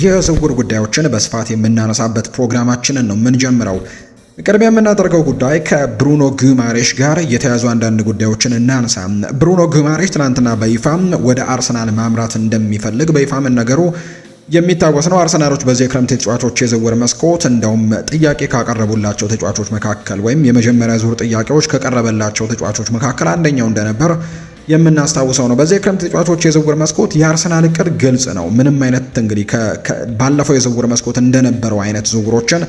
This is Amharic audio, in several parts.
የዝውውር ጉዳዮችን በስፋት የምናነሳበት ፕሮግራማችንን ነው የምንጀምረው። ቅድሚያ የምናደርገው ጉዳይ ከብሩኖ ጉማሬሽ ጋር የተያዙ አንዳንድ ጉዳዮችን እናንሳ። ብሩኖ ጉማሬሽ ትናንትና በይፋ ወደ አርሰናል ማምራት እንደሚፈልግ በይፋ መነገሩ የሚታወስ ነው። አርሰናሎች በዚህ የክረምት ተጫዋቾች የዝውውር መስኮት እንደውም ጥያቄ ካቀረቡላቸው ተጫዋቾች መካከል ወይም የመጀመሪያ ዙር ጥያቄዎች ከቀረበላቸው ተጫዋቾች መካከል አንደኛው እንደነበር የምናስታውሰው ነው። በዚህ የክረምት ተጫዋቾች የዝውውር መስኮት የአርሰናል እቅድ ግልጽ ነው። ምንም አይነት እንግዲህ ባለፈው የዝውውር መስኮት እንደነበረው አይነት ዝውውሮችን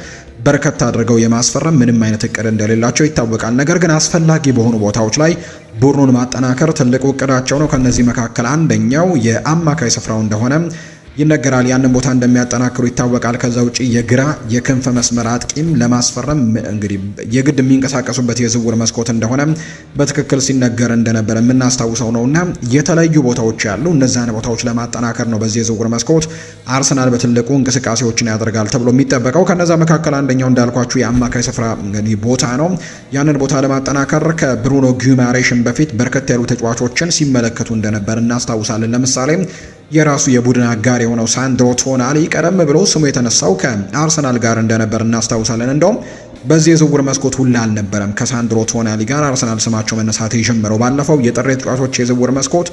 በርከት አድርገው የማስፈረም ምንም አይነት እቅድ እንደሌላቸው ይታወቃል። ነገር ግን አስፈላጊ በሆኑ ቦታዎች ላይ ቡድኑን ማጠናከር ትልቁ እቅዳቸው ነው። ከነዚህ መካከል አንደኛው የአማካይ ስፍራው እንደሆነ ይነገራል። ያንን ቦታ እንደሚያጠናክሩ ይታወቃል። ከዛ ውጪ የግራ የክንፍ መስመር አጥቂም ለማስፈረም እንግዲህ የግድ የሚንቀሳቀሱበት የዝውውር መስኮት እንደሆነ በትክክል ሲነገር እንደነበረ የምናስታውሰው ነውና የተለያዩ ቦታዎች ያሉ እነዛን ቦታዎች ለማጠናከር ነው በዚህ የዝውውር መስኮት አርሰናል በትልቁ እንቅስቃሴዎችን ያደርጋል ተብሎ የሚጠበቀው። ከነዛ መካከል አንደኛው እንዳልኳችሁ የአማካይ ስፍራ እንግዲህ ቦታ ነው። ያንን ቦታ ለማጠናከር ከብሩኖ ጉማሬሽን በፊት በርከት ያሉ ተጫዋቾችን ሲመለከቱ እንደነበር እናስታውሳለን። ለምሳሌ የራሱ የቡድን አጋር የሆነው ሳንድሮ ቶናሊ ቀደም ብሎ ስሙ የተነሳው ከአርሰናል ጋር እንደነበር እናስታውሳለን። እንደውም በዚህ የዝውውር መስኮት ሁላ አልነበረም ከሳንድሮ ቶናሊ ጋር አርሰናል ስማቸው መነሳት የጀመረው። ባለፈው የጥር ተጫዋቾች የዝውውር መስኮት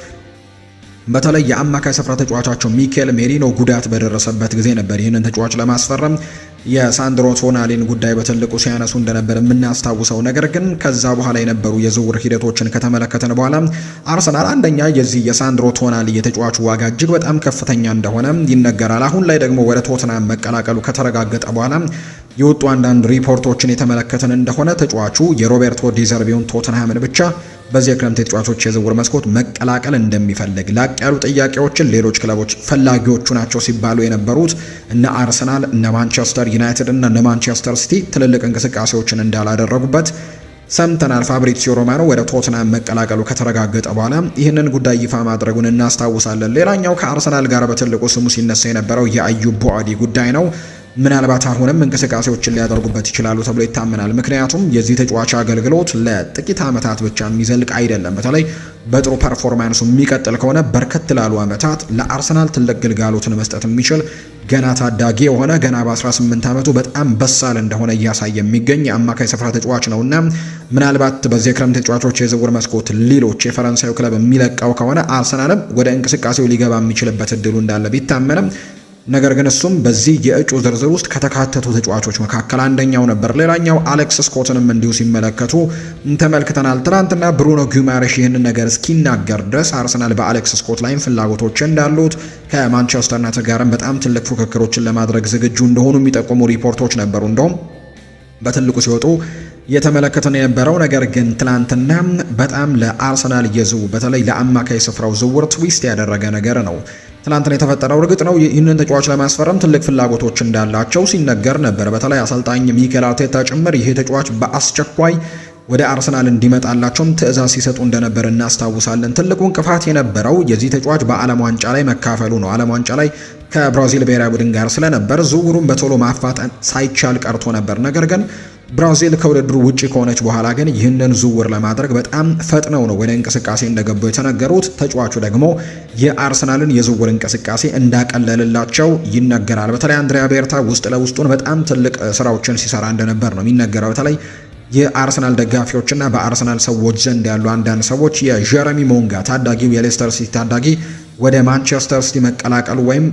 በተለይ የአማካይ ስፍራ ተጫዋቻቸው ሚኬል ሜሪኖ ጉዳት በደረሰበት ጊዜ ነበር ይህንን ተጫዋች ለማስፈረም የሳንድሮ ቶናሊን ጉዳይ በትልቁ ሲያነሱ እንደነበር የምናስታውሰው። ነገር ግን ከዛ በኋላ የነበሩ የዝውውር ሂደቶችን ከተመለከተን በኋላ አርሰናል አንደኛ የዚህ የሳንድሮ ቶናሊ የተጫዋቹ ዋጋ እጅግ በጣም ከፍተኛ እንደሆነ ይነገራል። አሁን ላይ ደግሞ ወደ ቶትናም መቀላቀሉ ከተረጋገጠ በኋላ የወጡ አንዳንድ ሪፖርቶችን የተመለከትን እንደሆነ ተጫዋቹ የሮቤርቶ ዲዘርቢውን ቶትንሃምን ብቻ በዚህ የክረምት የተጫዋቾች የዝውውር መስኮት መቀላቀል እንደሚፈልግ ላቅ ያሉ ጥያቄዎችን ሌሎች ክለቦች ፈላጊዎቹ ናቸው ሲባሉ የነበሩት እነ አርሰናል፣ እነ ማንቸስተር ዩናይትድ እና እነ ማንቸስተር ሲቲ ትልልቅ እንቅስቃሴዎችን እንዳላደረጉበት ሰምተናል። ፋብሪዚዮ ሮማኖ ወደ ቶትናም መቀላቀሉ ከተረጋገጠ በኋላ ይህንን ጉዳይ ይፋ ማድረጉን እናስታውሳለን። ሌላኛው ከአርሰናል ጋር በትልቁ ስሙ ሲነሳ የነበረው የአዩብ ቡዓዲ ጉዳይ ነው። ምናልባት አሁንም እንቅስቃሴዎችን ሊያደርጉበት ይችላሉ ተብሎ ይታመናል። ምክንያቱም የዚህ ተጫዋች አገልግሎት ለጥቂት ዓመታት ብቻ የሚዘልቅ አይደለም። በተለይ በጥሩ ፐርፎርማንሱ የሚቀጥል ከሆነ በርከት ላሉ ዓመታት ለአርሰናል ትልቅ ግልጋሎትን መስጠት የሚችል ገና ታዳጊ የሆነ ገና በ18 ዓመቱ በጣም በሳል እንደሆነ እያሳየ የሚገኝ የአማካይ ስፍራ ተጫዋች ነውና ምናልባት በዚህ የክረምት ተጫዋቾች የዝውውር መስኮት ሌሎች የፈረንሳዩ ክለብ የሚለቀው ከሆነ አርሰናልም ወደ እንቅስቃሴው ሊገባ የሚችልበት እድሉ እንዳለ ቢታመንም ነገር ግን እሱም በዚህ የእጩ ዝርዝር ውስጥ ከተካተቱ ተጫዋቾች መካከል አንደኛው ነበር። ሌላኛው አሌክስ ስኮትንም እንዲሁ ሲመለከቱ ተመልክተናል። ትናንትና ብሩኖ ጉማሬሽ ይህንን ነገር እስኪናገር ድረስ አርሰናል በአሌክስ ስኮት ላይም ፍላጎቶች እንዳሉት ከማንቸስተር ዩናይትድ ጋርም በጣም ትልቅ ፉክክሮችን ለማድረግ ዝግጁ እንደሆኑ የሚጠቁሙ ሪፖርቶች ነበሩ። እንደውም በትልቁ ሲወጡ የተመለከተን የነበረው ነገር ግን ትናንትና በጣም ለአርሰናል የዝውውር በተለይ ለአማካይ ስፍራው ዝውውር ትዊስት ያደረገ ነገር ነው ትናንትና የተፈጠረው። እርግጥ ነው ይህንን ተጫዋች ለማስፈረም ትልቅ ፍላጎቶች እንዳላቸው ሲነገር ነበር። በተለይ አሰልጣኝ ሚኬል አርቴታ ጭምር ይሄ ተጫዋች በአስቸኳይ ወደ አርሰናል እንዲመጣላቸውም ትዕዛዝ ሲሰጡ እንደነበር እናስታውሳለን። ትልቁ እንቅፋት የነበረው የዚህ ተጫዋች በዓለም ዋንጫ ላይ መካፈሉ ነው። ዓለም ዋንጫ ላይ ከብራዚል ብሔራዊ ቡድን ጋር ስለነበር ዝውውሩን በቶሎ ማፋጠን ሳይቻል ቀርቶ ነበር። ነገር ግን ብራዚል ከውድድሩ ውጪ ከሆነች በኋላ ግን ይህንን ዝውውር ለማድረግ በጣም ፈጥነው ነው ወደ እንቅስቃሴ እንደገቡ የተነገሩት። ተጫዋቹ ደግሞ የአርሰናልን የዝውውር እንቅስቃሴ እንዳቀለልላቸው ይነገራል። በተለይ አንድሪያ ቤርታ ውስጥ ለውስጡን በጣም ትልቅ ስራዎችን ሲሰራ እንደነበር ነው የሚነገረው። በተለይ የአርሰናል ደጋፊዎችና በአርሰናል ሰዎች ዘንድ ያሉ አንዳንድ ሰዎች የጀረሚ ሞንጋ ታዳጊው የሌስተር ሲቲ ታዳጊ ወደ ማንቸስተር ሲቲ መቀላቀሉ ወይም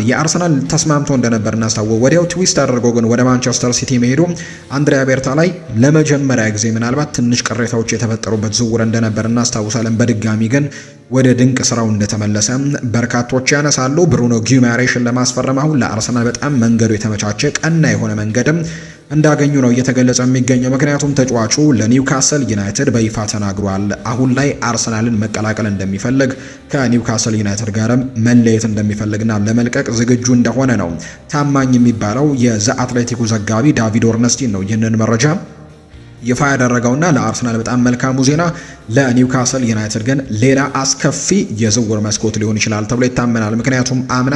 የአርሰናል ተስማምቶ እንደነበር እናስታወው ወዲያው ትዊስት አድርገው ግን ወደ ማንቸስተር ሲቲ መሄዱ አንድሪያ ቤርታ ላይ ለመጀመሪያ ጊዜ ምናልባት ትንሽ ቅሬታዎች የተፈጠሩበት ዝውውር እንደነበር እናስታውሳለን። በድጋሚ ግን ወደ ድንቅ ስራው እንደተመለሰ በርካቶች ያነሳሉ። ብሩኖ ጉማሬሽን ለማስፈረም አሁን ለአርሰናል በጣም መንገዱ የተመቻቸ ቀና የሆነ መንገድም እንዳገኙ ነው እየተገለጸ የሚገኘው። ምክንያቱም ተጫዋቹ ለኒውካስል ዩናይትድ በይፋ ተናግሯል። አሁን ላይ አርሰናልን መቀላቀል እንደሚፈልግ ከኒውካስል ዩናይትድ ጋርም መለየት እንደሚፈልግና ለመልቀቅ ዝግጁ እንደሆነ ነው ታማኝ የሚባለው የዘ አትሌቲኩ ዘጋቢ ዳቪድ ኦርነስቲን ነው ይህንን መረጃ ይፋ ያደረገውና ለአርሰናል በጣም መልካሙ ዜና ለኒውካስል ዩናይትድ ግን ሌላ አስከፊ የዝውውር መስኮት ሊሆን ይችላል ተብሎ ይታመናል። ምክንያቱም አምና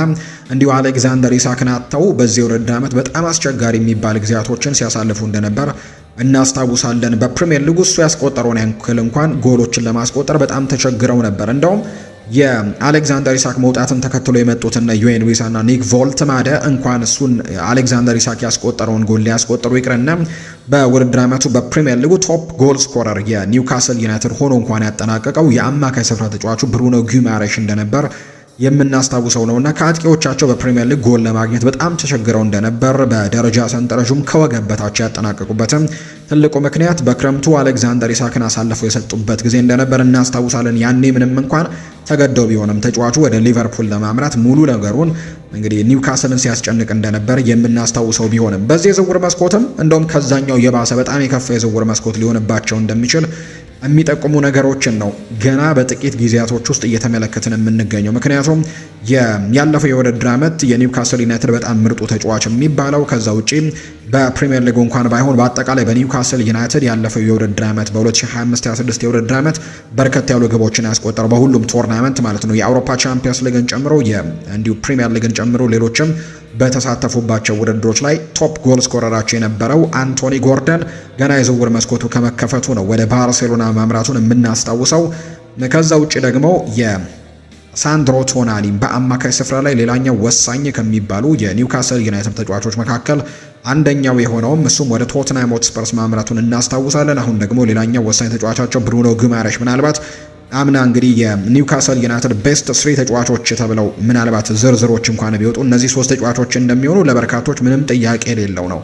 እንዲሁ አሌክዛንደር ኢሳክን አጥተው በዚህ የውድድር ዓመት በጣም አስቸጋሪ የሚባል ጊዜያቶችን ሲያሳልፉ እንደነበር እናስታውሳለን። በፕሪሚየር ሊግ እሱ ያስቆጠረውን ያክል እንኳን ጎሎችን ለማስቆጠር በጣም ተቸግረው ነበር። እንደውም የአሌክዛንደር ኢሳክ መውጣትን ተከትሎ የመጡትና ዩኤን ዊሳና ኒክ ቮልትማደ እንኳን እሱን አሌክዛንደር ኢሳክ ያስቆጠረውን ጎል ሊያስቆጠሩ ይቅርና በውድድር ዓመቱ በፕሪሚየር ሊጉ ቶፕ ጎል ስኮረር የኒውካስል ዩናይትድ ሆኖ እንኳን ያጠናቀቀው የአማካይ ስፍራ ተጫዋቹ ብሩኖ ጉማሬሽ እንደነበር የምናስታውሰው ነውና ከአጥቂዎቻቸው በፕሪሚየር ሊግ ጎል ለማግኘት በጣም ተቸግረው እንደነበር በደረጃ ሰንጠረዡም ከወገብ በታች ያጠናቀቁበትም ትልቁ ምክንያት በክረምቱ አሌክዛንደር ኢሳክን አሳልፈው የሰጡበት ጊዜ እንደነበር እናስታውሳለን። ያኔ ምንም እንኳን ተገደው ቢሆንም ተጫዋቹ ወደ ሊቨርፑል ለማምራት ሙሉ ነገሩን እንግዲህ ኒውካስልን ሲያስጨንቅ እንደነበር የምናስታውሰው ቢሆንም በዚህ የዝውውር መስኮትም እንደውም ከዛኛው የባሰ በጣም የከፋ የዝውውር መስኮት ሊሆንባቸው እንደሚችል የሚጠቁሙ ነገሮችን ነው ገና በጥቂት ጊዜያቶች ውስጥ እየተመለከትን የምንገኘው። ምክንያቱም ያለፈው የውድድር ዓመት የኒውካስል ዩናይትድ በጣም ምርጡ ተጫዋች የሚባለው ከዛ ውጪ በፕሪሚየር ሊግ እንኳን ባይሆን በአጠቃላይ በኒውካስል ዩናይትድ ያለፈው የውድድር ዓመት በ2025-26 የውድድር ዓመት በርከት ያሉ ግቦችን ያስቆጠረው በሁሉም ቶርናመንት ማለት ነው የአውሮፓ ቻምፒየንስ ሊግን ጨምሮ እንዲሁ ፕሪሚየር ሊግን ጨምሮ ሌሎችም በተሳተፉባቸው ውድድሮች ላይ ቶፕ ጎል ስኮረራቸው የነበረው አንቶኒ ጎርደን ገና የዝውውር መስኮቱ ከመከፈቱ ነው ወደ ባርሴሎና ማምራቱን የምናስታውሰው። ከዛ ውጪ ደግሞ የሳንድሮ ቶናሊ በአማካይ ስፍራ ላይ ሌላኛው ወሳኝ ከሚባሉ የኒውካስል ዩናይትድ ተጫዋቾች መካከል አንደኛው የሆነውም እሱም ወደ ቶትናም ሆትስፐርስ ማምራቱን እናስታውሳለን። አሁን ደግሞ ሌላኛው ወሳኝ ተጫዋቻቸው ብሩኖ ጉማሬሽ ምናልባት አምና እንግዲህ የኒውካስል ዩናይትድ ቤስት 3 ተጫዋቾች ተብለው ምናልባት ዝርዝሮች እንኳን ቢወጡ እነዚህ 3 ተጫዋቾች እንደሚሆኑ ለበርካቶች ምንም ጥያቄ የሌለው ነው።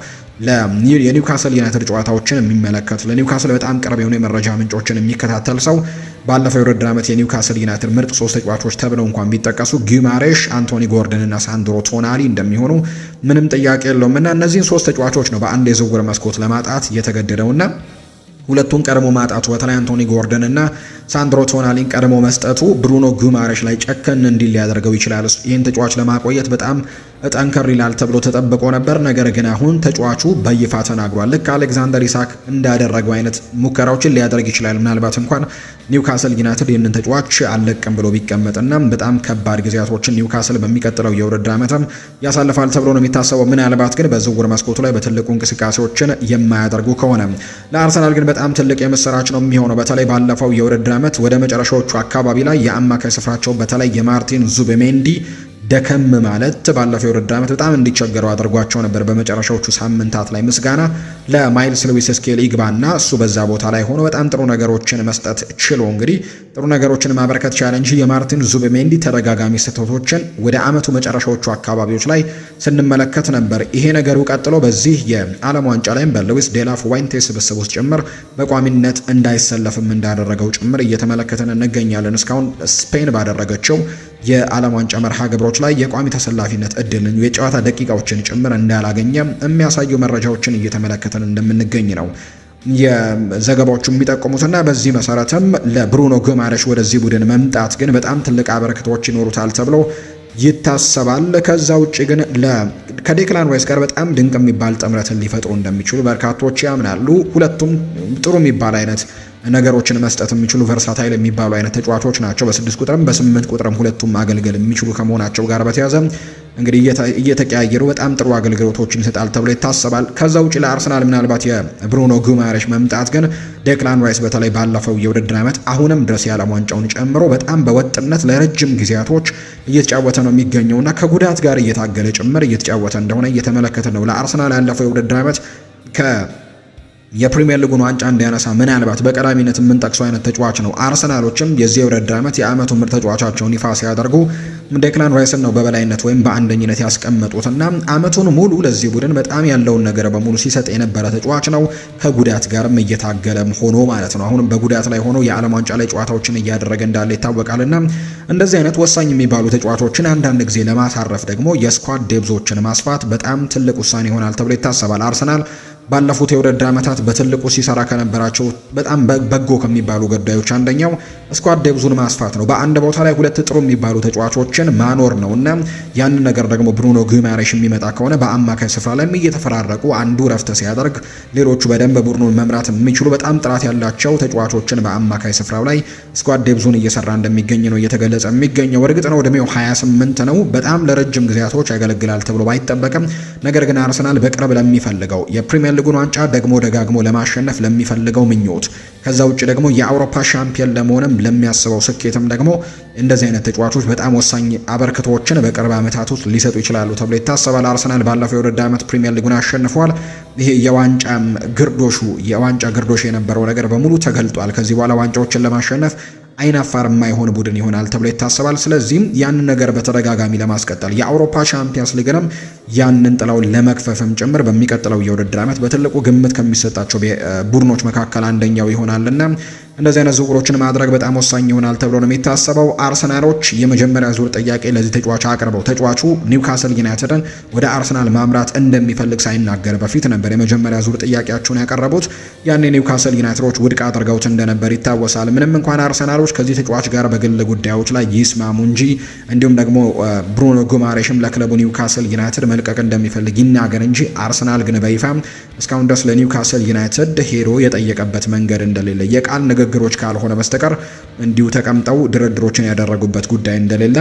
የኒውካስል ዩናይትድ ጨዋታዎችን የሚመለከት ለኒውካስል በጣም ቅርብ የሆኑ የመረጃ ምንጮችን የሚከታተል ሰው ባለፈው የውድድር ዓመት የኒውካስል ዩናይትድ ምርጥ 3 ተጫዋቾች ተብለው እንኳን ቢጠቀሱ ጉማሬሽ፣ አንቶኒ ጎርደን እና ሳንድሮ ቶናሊ እንደሚሆኑ ምንም ጥያቄ የለውም እና እነዚህን 3 ተጫዋቾች ነው በአንድ የዝውውር መስኮት ለማጣት የተገደደውና ሁለቱን ቀድሞ ማጣቱ በተለይ አንቶኒ ጎርደን እና ሳንድሮ ቶናሊን ቀድሞ መስጠቱ ብሩኖ ጉማሬሽ ላይ ጨከን እንዲል ሊያደርገው ይችላል። ይህን ተጫዋች ለማቆየት በጣም ጠንከር ይላል ተብሎ ተጠብቆ ነበር። ነገር ግን አሁን ተጫዋቹ በይፋ ተናግሯል። ልክ አሌክዛንደር ኢሳክ እንዳደረገው አይነት ሙከራዎችን ሊያደርግ ይችላል። ምናልባት እንኳን ኒውካስል ዩናይትድ ይህንን ተጫዋች አልለቅም ብሎ ቢቀመጥና በጣም ከባድ ጊዜያቶችን ኒውካስል በሚቀጥለው የውድድር ዓመትም ያሳልፋል ተብሎ ነው የሚታሰበው። ምናልባት ግን በዝውውር መስኮቱ ላይ በትልቁ እንቅስቃሴዎችን የማያደርጉ ከሆነ ለአርሰናል ግን በጣም ትልቅ የምስራች ነው የሚሆነው። በተለይ ባለፈው የውድድር ዓመት ወደ መጨረሻዎቹ አካባቢ ላይ የአማካይ ስፍራቸው በተለይ የማርቲን ዙቢሜንዲ ደከም ማለት ባለፈው የውድድር ዓመት በጣም እንዲቸገሩ አድርጓቸው ነበር። በመጨረሻዎቹ ሳምንታት ላይ ምስጋና ለማይልስ ሉዊስ ስኬሊ ይግባና እሱ በዛ ቦታ ላይ ሆኖ በጣም ጥሩ ነገሮችን መስጠት ችሎ እንግዲህ ጥሩ ነገሮችን ማበረከት ቻለ እንጂ የማርቲን ዙቢሜንዲ ተደጋጋሚ ስህተቶችን ወደ ዓመቱ መጨረሻዎቹ አካባቢዎች ላይ ስንመለከት ነበር። ይሄ ነገሩ ቀጥሎ በዚህ የዓለም ዋንጫ ላይም በሉዊስ ዴላ ፉዌንቴ ስብስብ ውስጥ ጭምር በቋሚነት እንዳይሰለፍም እንዳደረገው ጭምር እየተመለከተን እንገኛለን። እስካሁን ስፔን ባደረገችው የዓለም ዋንጫ መርሃ ግብሮች ላይ የቋሚ ተሰላፊነት እድልን የጨዋታ ደቂቃዎችን ጭምር እንዳላገኘ የሚያሳዩ መረጃዎችን እየተመለከተን እንደምንገኝ ነው የዘገባዎቹ የሚጠቁሙትና በዚህ መሰረትም ለብሩኖ ጉማሬሽ ወደዚህ ቡድን መምጣት ግን በጣም ትልቅ አበረክቶች ይኖሩታል ተብሎ ይታሰባል። ከዛ ውጪ ግን ከዴክላን ራይስ ጋር በጣም ድንቅ የሚባል ጥምረትን ሊፈጥሩ እንደሚችሉ በርካቶች ያምናሉ። ሁለቱም ጥሩ የሚባል አይነት ነገሮችን መስጠት የሚችሉ ቨርሳታይል የሚባሉ አይነት ተጫዋቾች ናቸው። በ6 ቁጥርም በ8 ቁጥርም ሁለቱም ማገልገል የሚችሉ ከመሆናቸው ጋር በተያያዘ እንግዲህ እየተቀያየሩ በጣም ጥሩ አገልግሎቶችን ይሰጣል ተብሎ ይታሰባል። ከዛ ውጪ ለአርሰናል ምናልባት የብሩኖ ጉማሬሽ መምጣት ግን ዴክላን ራይስ በተለይ ባለፈው የውድድር ዓመት አሁንም ድረስ የዓለም ዋንጫውን ጨምሮ በጣም በወጥነት ለረጅም ጊዜያቶች እየተጫወተ ነው የሚገኘውና ከጉዳት ጋር እየታገለ ጭምር እየተጫወተ እንደሆነ እየተመለከተ ነው። ለአርሰናል ያለፈው የውድድር ዓመት የፕሪሚየር ሊጉን ዋንጫ እንዲያነሳ ምናልባት በቀዳሚነት የምንጠቅሰው አይነት ተጫዋች ነው። አርሰናሎችም የዚህ የውድድር ዓመት የዓመቱ ምርጥ ተጫዋቻቸውን ይፋ ሲያደርጉ ዴክላን ራይስን ነው በበላይነት ወይም በአንደኝነት ያስቀመጡትና ዓመቱን ሙሉ ለዚህ ቡድን በጣም ያለውን ነገር በሙሉ ሲሰጥ የነበረ ተጫዋች ነው። ከጉዳት ጋርም እየታገለም ሆኖ ማለት ነው። አሁንም በጉዳት ላይ ሆኖ የዓለም ዋንጫ ላይ ጨዋታዎችን እያደረገ እንዳለ ይታወቃልና እንደዚህ አይነት ወሳኝ የሚባሉ ተጫዋቾችን አንዳንድ ጊዜ ለማሳረፍ ደግሞ የስኳድ ዴብዞችን ማስፋት በጣም ትልቅ ውሳኔ ይሆናል ተብሎ ይታሰባል። አርሰናል ባለፉት የውድድር ዓመታት በትልቁ ሲሰራ ከነበራቸው በጣም በጎ ከሚባሉ ጉዳዮች አንደኛው ስኳድ ዴብዙን ማስፋት ነው። በአንድ ቦታ ላይ 2 ጥሩ የሚባሉ ተጫዋቾችን ማኖር ነውና ያንን ነገር ደግሞ ብሩኖ ጉማሬሽ የሚመጣ ከሆነ በአማካይ ስፍራ ላይ እየተፈራረቁ አንዱ ረፍት ሲያደርግ ሌሎቹ በደንብ ቡድኑን መምራት የሚችሉ በጣም ጥራት ያላቸው ተጫዋቾችን በአማካይ ስፍራው ላይ ስኳድ ዴብዙን እየሰራ እንደሚገኝ ነው እየተገለጸ የሚገኘው። እርግጥ ነው እድሜው 28 ነው። በጣም ለረጅም ጊዜያቶች ያገለግላል ተብሎ ባይጠበቅም ነገር ግን አርሰናል በቅርብ ለሚፈልገው የፕሪሚየር ሊጉን ዋንጫ ደግሞ ደጋግሞ ለማሸነፍ ለሚፈልገው ምኞት፣ ከዛ ውጭ ደግሞ የአውሮፓ ሻምፒዮን ለመሆንም ለሚያስበው ስኬትም ደግሞ እንደዚህ አይነት ተጫዋቾች በጣም ወሳኝ አበርክቶችን በቅርብ ዓመታት ውስጥ ሊሰጡ ይችላሉ ተብሎ ይታሰባል። አርሰናል ባለፈው የውድድር ዓመት ፕሪሚየር ሊጉን አሸንፏል። ይሄ የዋንጫ ግርዶሽ የነበረው ነገር በሙሉ ተገልጧል። ከዚህ በኋላ ዋንጫዎችን ለማሸነፍ አይናፋር የማይሆን ቡድን ይሆናል ተብሎ ይታሰባል። ስለዚህም ያንን ነገር በተደጋጋሚ ለማስቀጠል የአውሮፓ ቻምፒየንስ ሊግንም ያንን ጥለው ለመክፈፍም ጭምር በሚቀጥለው የውድድር ዓመት በትልቁ ግምት ከሚሰጣቸው ቡድኖች መካከል አንደኛው ይሆናልና እንደዚህ አይነት ዝውውሮችን ማድረግ በጣም ወሳኝ ይሆናል ተብሎ ነው የሚታሰበው። አርሰናሎች የመጀመሪያ ዙር ጥያቄ ለዚህ ተጫዋች አቅርበው ተጫዋቹ ኒውካስል ዩናይትድን ወደ አርሰናል ማምራት እንደሚፈልግ ሳይናገር በፊት ነበር የመጀመሪያ ዙር ጥያቄያቸውን ያቀረቡት። ያኔ ኒውካስል ዩናይትዶች ውድቅ አድርገውት እንደነበር ይታወሳል። ምንም እንኳን አርሰናሎች ከዚህ ተጫዋች ጋር በግል ጉዳዮች ላይ ይስማሙ እንጂ እንዲሁም ደግሞ ብሩኖ ጉማሬሽም ለክለቡ ኒውካስል ዩናይትድ መልቀቅ እንደሚፈልግ ይናገር እንጂ አርሰናል ግን በይፋ እስካሁን ድረስ ለኒውካስል ዩናይትድ ሄዶ የጠየቀበት መንገድ እንደሌለ የቃል ንግግሮች ካልሆነ በስተቀር እንዲሁ ተቀምጠው ድርድሮችን ያደረጉበት ጉዳይ እንደሌለ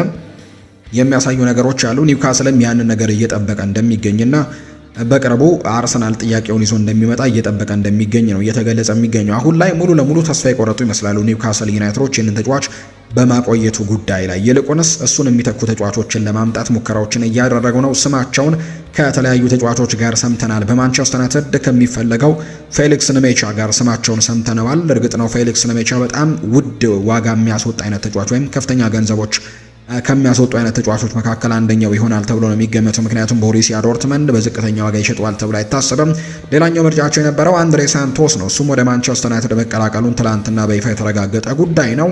የሚያሳዩ ነገሮች አሉ። ኒውካስልም ያንን ነገር እየጠበቀ እንደሚገኝና በቅርቡ አርሰናል ጥያቄውን ይዞ እንደሚመጣ እየጠበቀ እንደሚገኝ ነው እየተገለጸ የሚገኘው። አሁን ላይ ሙሉ ለሙሉ ተስፋ የቆረጡ ይመስላሉ ኒውካስል ዩናይትዶች ይህንን ተጫዋች በማቆየቱ ጉዳይ ላይ። ይልቁንስ እሱን የሚተኩ ተጫዋቾችን ለማምጣት ሙከራዎችን እያደረጉ ነው። ስማቸውን ከተለያዩ ተጫዋቾች ጋር ሰምተናል። በማንቸስተር ዩናይትድ ከሚፈለገው ፌሊክስ ንሜቻ ጋር ስማቸውን ሰምተነዋል። እርግጥ ነው ፌሊክስ ንሜቻ በጣም ውድ ዋጋ የሚያስወጣ አይነት ተጫዋች ወይም ከፍተኛ ገንዘቦች ከሚያስወጡ አይነት ተጫዋቾች መካከል አንደኛው ይሆናል ተብሎ ነው የሚገመተው። ምክንያቱም ቦሩሲያ ዶርትመንድ በዝቅተኛ ዋጋ ይሸጠዋል ተብሎ አይታሰብም። ሌላኛው ምርጫቸው የነበረው አንድሬ ሳንቶስ ነው። እሱም ወደ ማንቸስተር ዩናይትድ መቀላቀሉን ትላንትና በይፋ የተረጋገጠ ጉዳይ ነው።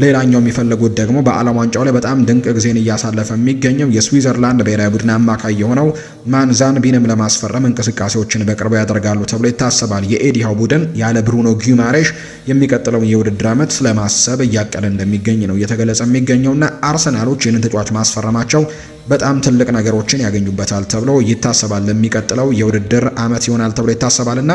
ሌላኛው የሚፈልጉት ደግሞ በዓለም ዋንጫው ላይ በጣም ድንቅ ጊዜን እያሳለፈ የሚገኘው የስዊዘርላንድ ብሔራዊ ቡድን አማካይ የሆነው ማንዛን ቢንም ለማስፈረም እንቅስቃሴዎችን በቅርቡ ያደርጋሉ ተብሎ ይታሰባል። የኤዲሃው ቡድን ያለ ብሩኖ ጊማሬሽ የሚቀጥለውን የውድድር ዓመት ስለማሰብ እያቀደ እንደሚገኝ ነው እየተገለጸ የሚገኘውና አርሰናል ይህንን ተጫዋች ማስፈረማቸው በጣም ትልቅ ነገሮችን ያገኙበታል ተብሎ ይታሰባል። ለሚቀጥለው የውድድር ዓመት ይሆናል ተብሎ ይታሰባልና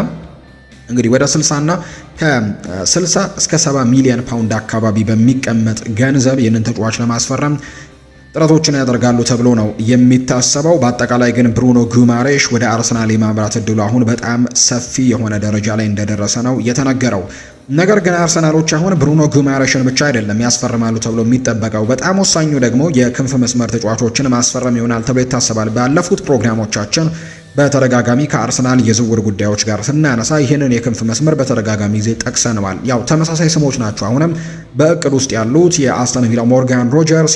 እንግዲህ ወደ 60 እና ከ60 እስከ 70 ሚሊዮን ፓውንድ አካባቢ በሚቀመጥ ገንዘብ ይህንን ተጫዋች ለማስፈረም ጥረቶችን ያደርጋሉ ተብሎ ነው የሚታሰበው። በአጠቃላይ ግን ብሩኖ ጉማሬሽ ወደ አርሰናል የማምራት እድሉ አሁን በጣም ሰፊ የሆነ ደረጃ ላይ እንደደረሰ ነው የተነገረው። ነገር ግን አርሰናሎች አሁን ብሩኖ ጉማሬሽን ብቻ አይደለም ያስፈርማሉ ተብሎ የሚጠበቀው። በጣም ወሳኙ ደግሞ የክንፍ መስመር ተጫዋቾችን ማስፈረም ይሆናል ተብሎ ይታሰባል። ባለፉት ፕሮግራሞቻችን በተደጋጋሚ ከአርሰናል የዝውውር ጉዳዮች ጋር ስናነሳ ይህንን የክንፍ መስመር በተደጋጋሚ ጊዜ ጠቅሰነዋል። ያው ተመሳሳይ ስሞች ናቸው አሁንም በእቅድ ውስጥ ያሉት የአስተን ቪላ ሞርጋን ሮጀርስ፣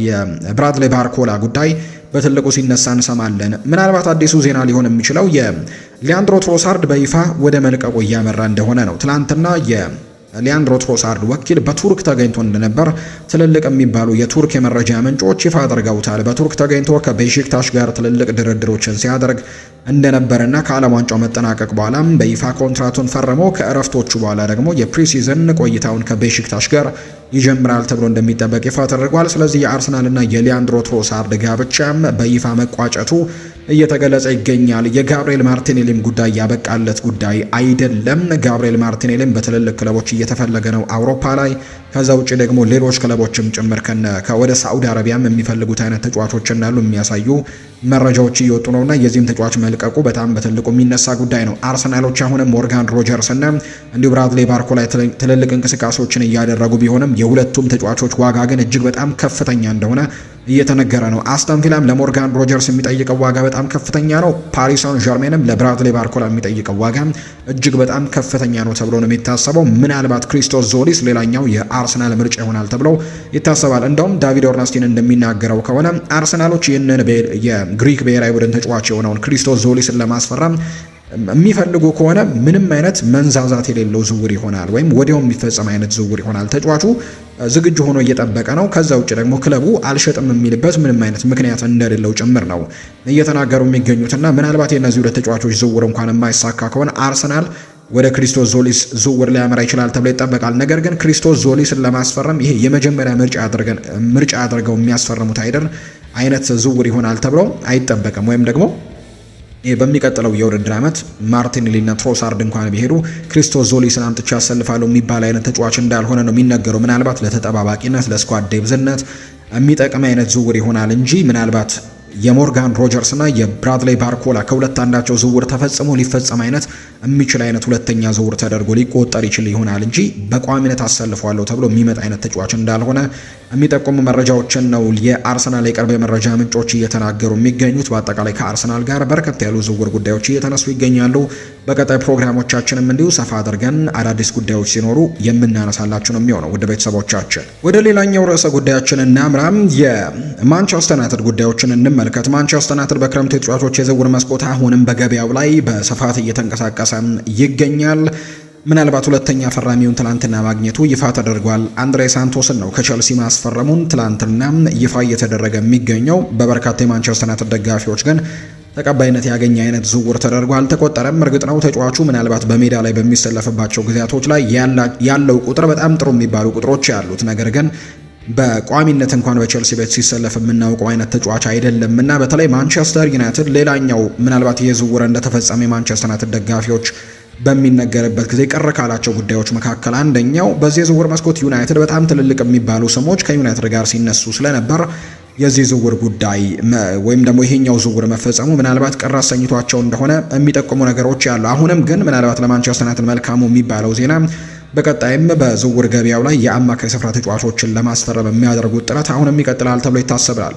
የብራድሌ ባርኮላ ጉዳይ በትልቁ ሲነሳ እንሰማለን። ምናልባት አዲሱ ዜና ሊሆን የሚችለው የሊያንድሮ ትሮሳርድ በይፋ ወደ መልቀቁ እያመራ እንደሆነ ነው። ትላንትና ሊያንድሮ ትሮሳርድ ወኪል በቱርክ ተገኝቶ እንደነበር ትልልቅ የሚባሉ የቱርክ የመረጃ ምንጮች ይፋ አድርገውታል። በቱርክ ተገኝቶ ከቤሺክታሽ ጋር ትልልቅ ድርድሮችን ሲያደርግ እንደነበርና ከዓለም ዋንጫው መጠናቀቅ በኋላም በይፋ ኮንትራቱን ፈርሞ ከእረፍቶቹ በኋላ ደግሞ የፕሪሲዝን ቆይታውን ከቤሺክታሽ ጋር ይጀምራል ተብሎ እንደሚጠበቅ ይፋ ተደርጓል። ስለዚህ የአርሰናልና የሊያንድሮ ትሮሳርድ ጋብቻም በይፋ መቋጨቱ እየተገለጸ ይገኛል። የጋብሪኤል ማርቲኔሊም ጉዳይ ያበቃለት ጉዳይ አይደለም። ጋብሪኤል ማርቲኔሊም በትልልቅ ክለቦች እየተፈለገ ነው አውሮፓ ላይ። ከዛ ውጭ ደግሞ ሌሎች ክለቦችም ጭምር ከወደ ሳዑዲ አረቢያም የሚፈልጉት አይነት ተጫዋቾች እንዳሉ የሚያሳዩ መረጃዎች እየወጡ ነውና የዚህም ተጫዋች መልቀቁ በጣም በትልቁ የሚነሳ ጉዳይ ነው። አርሰናሎች አሁንም ሞርጋን ሮጀርስ እና እንዲሁ ብራድሌ ባርኮ ላይ ትልልቅ እንቅስቃሴዎችን እያደረጉ ቢሆንም የሁለቱም ተጫዋቾች ዋጋ ግን እጅግ በጣም ከፍተኛ እንደሆነ እየተነገረ ነው። አስተን ቪላም ለሞርጋን ሮጀርስ የሚጠይቀው ዋጋ በጣም ከፍተኛ ነው። ፓሪስ ሳን ዠርሜንም ለብራድሌ ባርኮላ የሚጠይቀው ዋጋ እጅግ በጣም ከፍተኛ ነው ተብሎ ነው የሚታሰበው። ምናልባት ክሪስቶስ ዞሊስ ሌላኛው የአርሰናል ምርጫ ይሆናል ተብሎ ይታሰባል። እንደውም ዳቪድ ኦርነስቲን እንደሚናገረው ከሆነ አርሰናሎች ይህንን የግሪክ ብሔራዊ ቡድን ተጫዋች የሆነውን ክሪስቶስ ዞሊስን ለማስፈረም የሚፈልጉ ከሆነ ምንም አይነት መንዛዛት የሌለው ዝውውር ይሆናል፣ ወይም ወዲያው የሚፈጸም አይነት ዝውውር ይሆናል። ተጫዋቹ ዝግጁ ሆኖ እየጠበቀ ነው። ከዛ ውጭ ደግሞ ክለቡ አልሸጥም የሚልበት ምንም አይነት ምክንያት እንደሌለው ጭምር ነው እየተናገሩ የሚገኙትና ምናልባት የእነዚህ ሁለት ተጫዋቾች ዝውውር እንኳን የማይሳካ ከሆነ አርሰናል ወደ ክሪስቶስ ዞሊስ ዝውውር ሊያመራ ይችላል ተብሎ ይጠበቃል። ነገር ግን ክሪስቶስ ዞሊስን ለማስፈረም ይሄ የመጀመሪያ ምርጫ አድርገው የሚያስፈርሙት አይነት ዝውውር ይሆናል ተብሎ አይጠበቅም። ወይም ደግሞ በሚቀጥለው የውድድር ዓመት ማርቲኔሊና ትሮሳርድ እንኳን ቢሄዱ ክሪስቶስ ዞሊስን አምጥቻ ያሰልፋለሁ የሚባል አይነት ተጫዋች እንዳልሆነ ነው የሚነገረው። ምናልባት ለተጠባባቂነት ለስኳድ ዴብዝነት የሚጠቅም አይነት ዝውውር ይሆናል እንጂ ምናልባት የሞርጋን ሮጀርስ እና የብራድሌ ባርኮላ ከሁለት አንዳቸው ዝውውር ተፈጽሞ ሊፈጸም አይነት የሚችል አይነት ሁለተኛ ዝውውር ተደርጎ ሊቆጠር ይችል ይሆናል እንጂ በቋሚነት አሰልፈዋለሁ ተብሎ የሚመጣ አይነት ተጫዋች እንዳልሆነ የሚጠቁሙ መረጃዎችን ነው የአርሰናል የቅርብ የመረጃ ምንጮች እየተናገሩ የሚገኙት። በአጠቃላይ ከአርሰናል ጋር በርከት ያሉ ዝውውር ጉዳዮች እየተነሱ ይገኛሉ። በቀጣይ ፕሮግራሞቻችንም እንዲሁ ሰፋ አድርገን አዳዲስ ጉዳዮች ሲኖሩ የምናነሳላችሁ ነው የሚሆነው። ውድ ቤተሰቦቻችን ወደ ሌላኛው ርዕሰ ጉዳያችን እናምራም። የማንቸስተር ዩናይትድ ጉዳዮችን እንመልከት። ማንቸስተር ዩናይትድ በክረምቱ የተጫዋቾች የዝውውር መስኮት አሁንም በገበያው ላይ በስፋት እየተንቀሳቀሰ ይገኛል። ምናልባት ሁለተኛ ፈራሚውን ትላንትና ማግኘቱ ይፋ ተደርጓል። አንድሬ ሳንቶስን ነው ከቸልሲ ማስፈረሙን ትላንትና ይፋ እየተደረገ የሚገኘው። በበርካታ የማንቸስተር ዩናይትድ ደጋፊዎች ግን ተቀባይነት ያገኘ አይነት ዝውውር ተደርጎ አልተቆጠረም። እርግጥ ነው ተጫዋቹ ምናልባት በሜዳ ላይ በሚሰለፍባቸው ጊዜያቶች ላይ ያለው ቁጥር በጣም ጥሩ የሚባሉ ቁጥሮች ያሉት፣ ነገር ግን በቋሚነት እንኳን በቸልሲ ቤት ሲሰለፍ የምናውቀው አይነት ተጫዋች አይደለም እና በተለይ ማንቸስተር ዩናይትድ ሌላኛው ምናልባት የዝውውር እንደተፈጸመ የማንቸስተር ዩናይትድ ደጋፊዎች በሚነገርበት ጊዜ ቅር ካላቸው ጉዳዮች መካከል አንደኛው በዚህ የዝውውር መስኮት ዩናይትድ በጣም ትልልቅ የሚባሉ ስሞች ከዩናይትድ ጋር ሲነሱ ስለነበር የዚህ ዝውውር ጉዳይ ወይም ደግሞ ይሄኛው ዝውውር መፈጸሙ ምናልባት ቅር አሰኝቷቸው እንደሆነ የሚጠቁሙ ነገሮች ያሉ። አሁንም ግን ምናልባት ለማንቸስተር ዩናይትድ መልካሙ የሚባለው ዜና በቀጣይም በዝውውር ገበያው ላይ የአማካይ ስፍራ ተጫዋቾችን ለማስፈረም የሚያደርጉት ጥረት አሁንም ይቀጥላል ተብሎ ይታሰባል።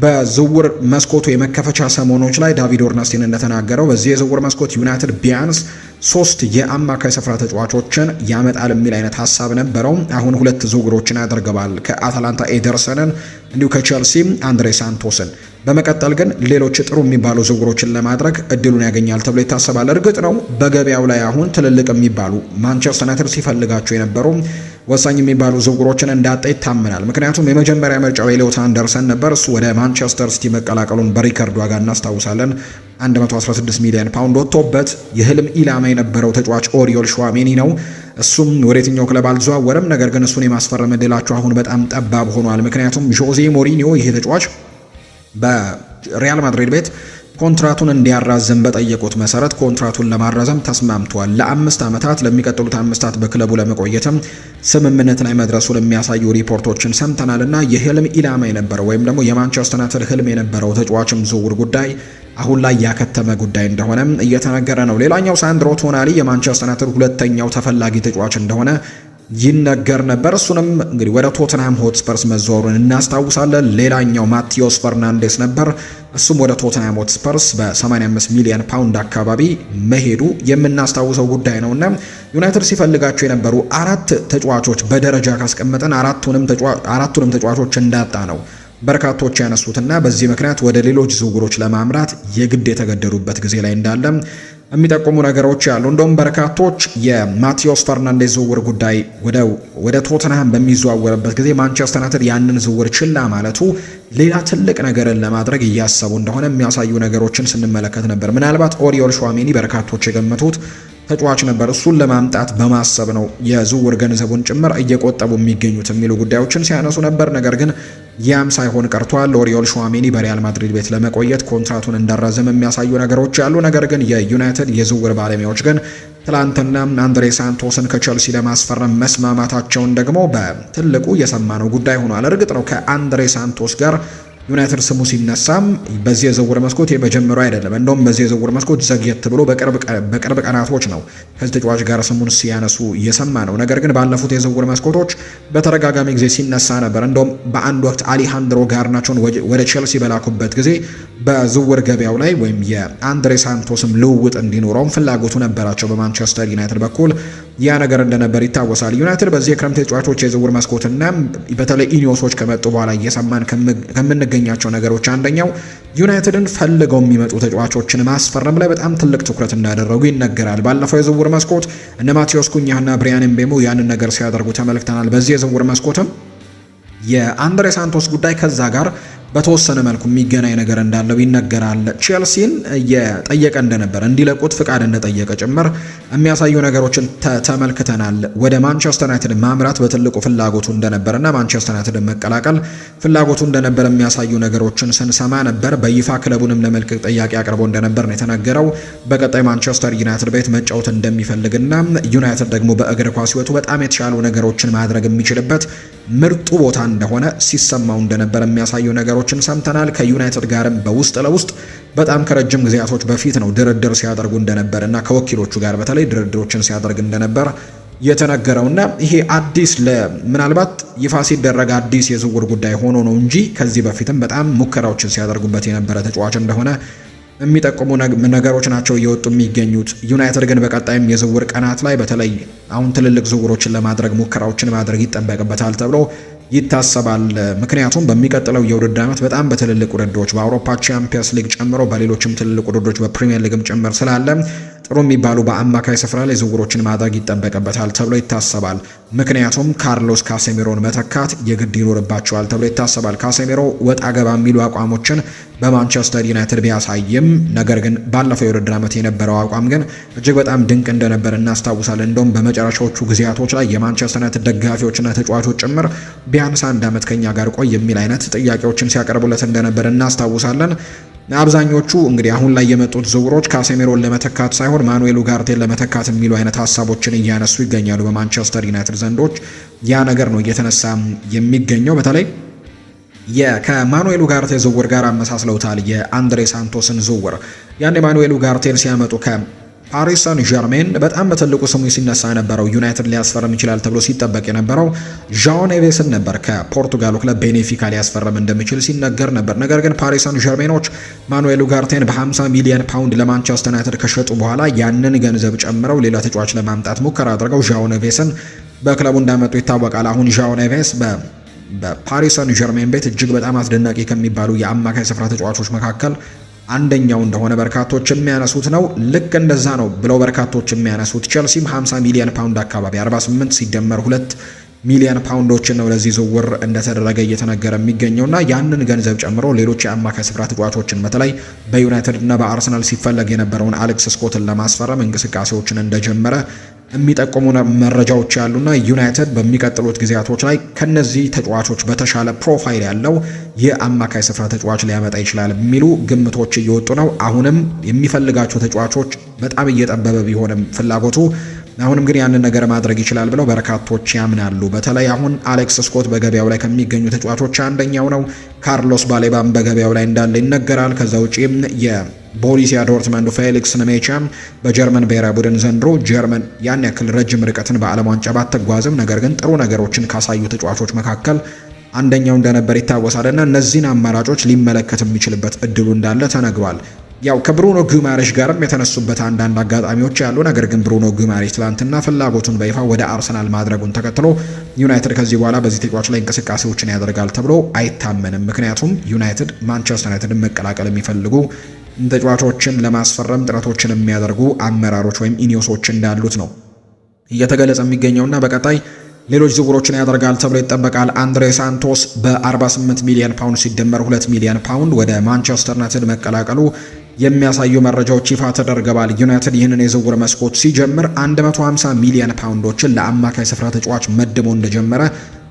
በዝውውር መስኮቱ የመከፈቻ ሰሞኖች ላይ ዳቪድ ኦርነስቲን እንደተናገረው በዚህ የዝውውር መስኮት ዩናይትድ ቢያንስ 3 የአማካይ ስፍራ ተጫዋቾችን ያመጣል የሚል አይነት ሀሳብ ነበረው። አሁን 2 ዝውውሮችን ያደርገዋል። ከአታላንታ ኤደርሰንን እንዲሁ ከቼልሲ አንድሬ ሳንቶስን። በመቀጠል ግን ሌሎች ጥሩ የሚባሉ ዝውውሮችን ለማድረግ እድሉን ያገኛል ተብሎ ይታሰባል። እርግጥ ነው በገበያው ላይ አሁን ትልልቅ የሚባሉ ማንቸስተር ዩናይትድ ሲፈልጋቸው የነበሩ ወሳኝ የሚባሉ ዝውውሮችን እንዳጣ ይታመናል። ምክንያቱም የመጀመሪያ ምርጫው ኤሊዮት አንደርሰን ነበር። እሱ ወደ ማንቸስተር ሲቲ መቀላቀሉን በሪከርድ ዋጋ እናስታውሳለን። 116 ሚሊዮን ፓውንድ ወጥቶበት የህልም ኢላማ የነበረው ተጫዋች ኦሪዮል ሹዋሜኒ ነው። እሱም ወደ የትኛው ክለብ አልዘዋወረም። ነገር ግን እሱን የማስፈረም እድላቸው አሁን በጣም ጠባብ ሆኗል። ምክንያቱም ጆዜ ሞሪኒዮ ይሄ ተጫዋች በሪያል ማድሪድ ቤት ኮንትራቱን እንዲያራዝም በጠየቁት መሰረት ኮንትራቱን ለማራዘም ተስማምቷል። ለ5 ዓመታት ለሚቀጥሉት 5 ዓመታት በክለቡ ለመቆየትም ስምምነት ላይ መድረሱን የሚያሳዩ ሪፖርቶችን ሰምተናልና የህልም ኢላማ የነበረው ወይም ደግሞ የማንቸስተር ዩናይትድ ህልም የነበረው ተጫዋችም ዝውውር ጉዳይ አሁን ላይ ያከተመ ጉዳይ እንደሆነ እየተነገረ ነው። ሌላኛው ሳንድሮ ቶናሊ የማንቸስተር ዩናይትድ ሁለተኛው ተፈላጊ ተጫዋች እንደሆነ ይነገር ነበር። እሱንም እንግዲህ ወደ ቶተንሃም ሆትስፐርስ መዘዋወሩን እናስታውሳለን። ሌላኛው ማቲዮስ ፈርናንዴስ ነበር። እሱም ወደ ቶተንሃም ሆትስፐርስ በ85 ሚሊዮን ፓውንድ አካባቢ መሄዱ የምናስታውሰው ጉዳይ ነውና ዩናይትድ ሲፈልጋቸው የነበሩ 4 ተጫዋቾች በደረጃ ካስቀመጠን አራቱንም ተጫዋቾች እንዳጣ ነው በርካቶች ያነሱትና በዚህ ምክንያት ወደ ሌሎች ዝውውሮች ለማምራት የግድ የተገደዱበት ጊዜ ላይ እንዳለ የሚጠቁሙ ነገሮች ያሉ። እንደውም በርካቶች የማቲዮስ ፈርናንዴዝ ዝውውር ጉዳይ ወደ ቶተንሃም በሚዘዋወርበት ጊዜ ማንቸስተር ዩናይትድ ያንን ዝውውር ችላ ማለቱ ሌላ ትልቅ ነገርን ለማድረግ እያሰቡ እንደሆነ የሚያሳዩ ነገሮችን ስንመለከት ነበር። ምናልባት ኦሪዮል ሹዋሜኒ በርካቶች የገመቱት ተጫዋች ነበር። እሱን ለማምጣት በማሰብ ነው የዝውውር ገንዘቡን ጭምር እየቆጠቡ የሚገኙት የሚሉ ጉዳዮችን ሲያነሱ ነበር። ነገር ግን ያም ሳይሆን ቀርቷል። ኦሪዮል ሹዋሜኒ በሪያል ማድሪድ ቤት ለመቆየት ኮንትራቱን እንዳራዘመ የሚያሳዩ ነገሮች ያሉ። ነገር ግን የዩናይትድ የዝውውር ባለሙያዎች ግን ትላንትና አንድሬ ሳንቶስን ከቸልሲ ለማስፈረም መስማማታቸውን ደግሞ በትልቁ የሰማነው ጉዳይ ሆኗል። እርግጥ ነው ከአንድሬ ሳንቶስ ጋር ዩናይትድ ስሙ ሲነሳም በዚህ የዝውውር መስኮት የመጀመሪያው አይደለም። እንደውም በዚህ የዝውውር መስኮት ዘግየት ብሎ በቅርብ ቀናቶች ነው ከዚህ ተጫዋች ጋር ስሙን ሲያነሱ እየሰማ ነው። ነገር ግን ባለፉት የዝውውር መስኮቶች በተደጋጋሚ ጊዜ ሲነሳ ነበር። እንደውም በአንድ ወቅት አሌሃንድሮ ጋርናቾን ወደ ቼልሲ በላኩበት ጊዜ በዝውውር ገበያው ላይ ወይም የአንድሬ ሳንቶስም ልውውጥ እንዲኖረውም ፍላጎቱ ነበራቸው በማንቸስተር ዩናይትድ በኩል ያ ነገር እንደነበር ይታወሳል። ዩናይትድ በዚህ የክረምት ተጫዋቾች የዝውውር መስኮትና በተለይ ኢኒዮሶች ከመጡ በኋላ እየሰማን ከምንገኛቸው ነገሮች አንደኛው ዩናይትድን ፈልገው የሚመጡ ተጫዋቾችን ማስፈረም ላይ በጣም ትልቅ ትኩረት እንዳደረጉ ይነገራል። ባለፈው የዝውውር መስኮት እነ ማቴዎስ ኩኛህና ብሪያን ኤምቤሞ ያንን ነገር ሲያደርጉ ተመልክተናል። በዚህ የዝውውር መስኮትም የአንድሬ ሳንቶስ ጉዳይ ከዛ ጋር በተወሰነ መልኩ የሚገናኝ ነገር እንዳለው ይነገራል። ቼልሲን እየጠየቀ እንደነበር እንዲለቁት ፍቃድ እንደጠየቀ ጭምር የሚያሳዩ ነገሮችን ተመልክተናል። ወደ ማንቸስተር ዩናይትድ ማምራት በትልቁ ፍላጎቱ እንደነበርና ማንቸስተር ዩናይትድ መቀላቀል ፍላጎቱ እንደነበር የሚያሳዩ ነገሮችን ስንሰማ ነበር። በይፋ ክለቡንም ለመልቀቅ ጥያቄ አቅርቦ እንደነበር ነው የተነገረው። በቀጣይ ማንቸስተር ዩናይትድ ቤት መጫወት እንደሚፈልግና ዩናይትድ ደግሞ በእግር ኳስ ሕይወቱ በጣም የተሻሉ ነገሮችን ማድረግ የሚችልበት ምርጡ ቦታ እንደሆነ ሲሰማው እንደነበር የሚያሳዩ ነገሮችን ሰምተናል። ከዩናይትድ ጋርም በውስጥ ለውስጥ በጣም ከረጅም ጊዜያቶች በፊት ነው ድርድር ሲያደርጉ እንደነበር እና ከወኪሎቹ ጋር በተለይ ድርድሮችን ሲያደርግ እንደነበር የተነገረውና ይሄ አዲስ ምናልባት ይፋ ሲደረግ አዲስ የዝውውር ጉዳይ ሆኖ ነው እንጂ ከዚህ በፊትም በጣም ሙከራዎችን ሲያደርጉበት የነበረ ተጫዋች እንደሆነ የሚጠቁሙ ነገሮች ናቸው እየወጡ የሚገኙት። ዩናይትድ ግን በቀጣይም የዝውውር ቀናት ላይ በተለይ አሁን ትልልቅ ዝውውሮችን ለማድረግ ሙከራዎችን ማድረግ ይጠበቅበታል ተብሎ ይታሰባል። ምክንያቱም በሚቀጥለው የውድድር ዓመት በጣም በትልልቅ ውድድሮች በአውሮፓ ቻምፒየንስ ሊግ ጨምሮ በሌሎችም ትልልቅ ውድድሮች በፕሪሚየር ሊግም ጭምር ስላለ ጥሩ የሚባሉ በአማካይ ስፍራ ላይ ዝውውሮችን ማድረግ ይጠበቅበታል ተብሎ ይታሰባል። ምክንያቱም ካርሎስ ካሴሚሮን መተካት የግድ ይኖርባቸዋል ተብሎ ይታሰባል። ካሴሚሮ ወጣ ገባ የሚሉ አቋሞችን በማንቸስተር ዩናይትድ ቢያሳይም ነገር ግን ባለፈው የውድድር ዓመት የነበረው አቋም ግን እጅግ በጣም ድንቅ እንደነበር እናስታውሳለን። እንደውም በመጨረሻዎቹ ጊዜያቶች ላይ የማንቸስተር ዩናይትድ ደጋፊዎችና ተጫዋቾች ጭምር ቢያንስ አንድ ዓመት ከኛ ጋር ቆይ የሚል አይነት ጥያቄዎችን ሲያቀርቡለት እንደነበር እናስታውሳለን። አብዛኞቹ እንግዲህ አሁን ላይ የመጡት ዝውውሮች ካሴሚሮን ለመተካት ሳይሆን ማኑኤል ኡጋርቴን ለመተካት የሚሉ አይነት ሀሳቦችን እያነሱ ይገኛሉ በማንቸስተር ዩናይትድ ዘንዶች። ያ ነገር ነው እየተነሳ የሚገኘው። በተለይ ከማኑኤል ኡጋርቴ ዝውውር ጋር አመሳስለውታል የአንድሬ ሳንቶስን ዝውውር። ያን ማኑኤል ኡጋርቴን ሲያመጡ ፓሪስ ሳን ዠርሜን በጣም በትልቁ ስሙ ሲነሳ የነበረው ዩናይትድ ሊያስፈርም ይችላል ተብሎ ሲጠበቅ የነበረው ዣኦ ኔቬስን ነበር። ከፖርቱጋሉ ክለብ ቤኔፊካ ሊያስፈርም እንደሚችል ሲነገር ነበር። ነገር ግን ፓሪስ ሳን ዠርሜኖች ማኑኤል ኡጋርቴን በ50 ሚሊዮን ፓውንድ ለማንቸስተር ዩናይትድ ከሸጡ በኋላ ያንን ገንዘብ ጨምረው ሌላ ተጫዋች ለማምጣት ሙከራ አድርገው ዣኦ ኔቬስን በክለቡ እንዳመጡ ይታወቃል። አሁን ዣኦ ኔቬስ በፓሪስ ሳን ዠርሜን ቤት እጅግ በጣም አስደናቂ ከሚባሉ የአማካይ ስፍራ ተጫዋቾች መካከል አንደኛው እንደሆነ በርካቶች የሚያነሱት ነው። ልክ እንደዛ ነው ብለው በርካቶች የሚያነሱት ቼልሲም 50 ሚሊዮን ፓውንድ አካባቢ 48 ሲደመር 2 ሚሊዮን ፓውንዶችን ነው ለዚህ ዝውውር እንደተደረገ እየተነገረ የሚገኘውና ያንን ገንዘብ ጨምሮ ሌሎች የአማካይ ስፍራ ተጫዋቾችን በተለይ በዩናይትድ እና በአርሰናል ሲፈለግ የነበረውን አሌክስ ስኮትን ለማስፈረም እንቅስቃሴዎችን እንደጀመረ የሚጠቁሙ መረጃዎች ያሉና ዩናይትድ በሚቀጥሉት ጊዜያቶች ላይ ከነዚህ ተጫዋቾች በተሻለ ፕሮፋይል ያለው የአማካይ ስፍራ ተጫዋች ሊያመጣ ይችላል የሚሉ ግምቶች እየወጡ ነው። አሁንም የሚፈልጋቸው ተጫዋቾች በጣም እየጠበበ ቢሆንም ፍላጎቱ አሁንም ግን ያንን ነገር ማድረግ ይችላል ብለው በርካቶች ያምናሉ። በተለይ አሁን አሌክስ ስኮት በገበያው ላይ ከሚገኙ ተጫዋቾች አንደኛው ነው። ካርሎስ ባሌባም በገበያው ላይ እንዳለ ይነገራል። ከዛ ውጪም ቦሩሲያ ዶርትመንዱ ፌሊክስ ነሜቻም በጀርመን ብሔራዊ ቡድን ዘንድሮ ጀርመን ያን ያክል ረጅም ርቀትን በዓለም ዋንጫ ባትጓዝም ነገር ግን ጥሩ ነገሮችን ካሳዩ ተጫዋቾች መካከል አንደኛው እንደነበር ይታወሳልና እነዚህን አማራጮች ሊመለከት የሚችልበት እድሉ እንዳለ ተነግሯል። ያው ከብሩኖ ጉማሬሽ ጋርም የተነሱበት አንዳንድ አጋጣሚዎች ያሉ፣ ነገር ግን ብሩኖ ጉማሬሽ ትላንትና ፍላጎቱን በይፋ ወደ አርሰናል ማድረጉን ተከትሎ ዩናይትድ ከዚህ በኋላ በዚህ ተጫዋች ላይ እንቅስቃሴዎችን ያደርጋል ተብሎ አይታመንም። ምክንያቱም ዩናይትድ ማንቸስተር ዩናይትድን መቀላቀል የሚፈልጉ ተጫዋቾችን ለማስፈረም ጥረቶችን የሚያደርጉ አመራሮች ወይም ኢኒዮሶች እንዳሉት ነው እየተገለጸ የሚገኘውና በቀጣይ ሌሎች ዝውውሮችን ያደርጋል ተብሎ ይጠበቃል። አንድሬ ሳንቶስ በ48 ሚሊዮን ፓውንድ ሲደመር 2 ሚሊዮን ፓውንድ ወደ ማንቸስተር ዩናይትድ መቀላቀሉ የሚያሳዩ መረጃዎች ይፋ ተደርገዋል። ዩናይትድ ይህንን የዝውውር መስኮት ሲጀምር 150 ሚሊዮን ፓውንዶችን ለአማካይ ስፍራ ተጫዋች መድቦ እንደጀመረ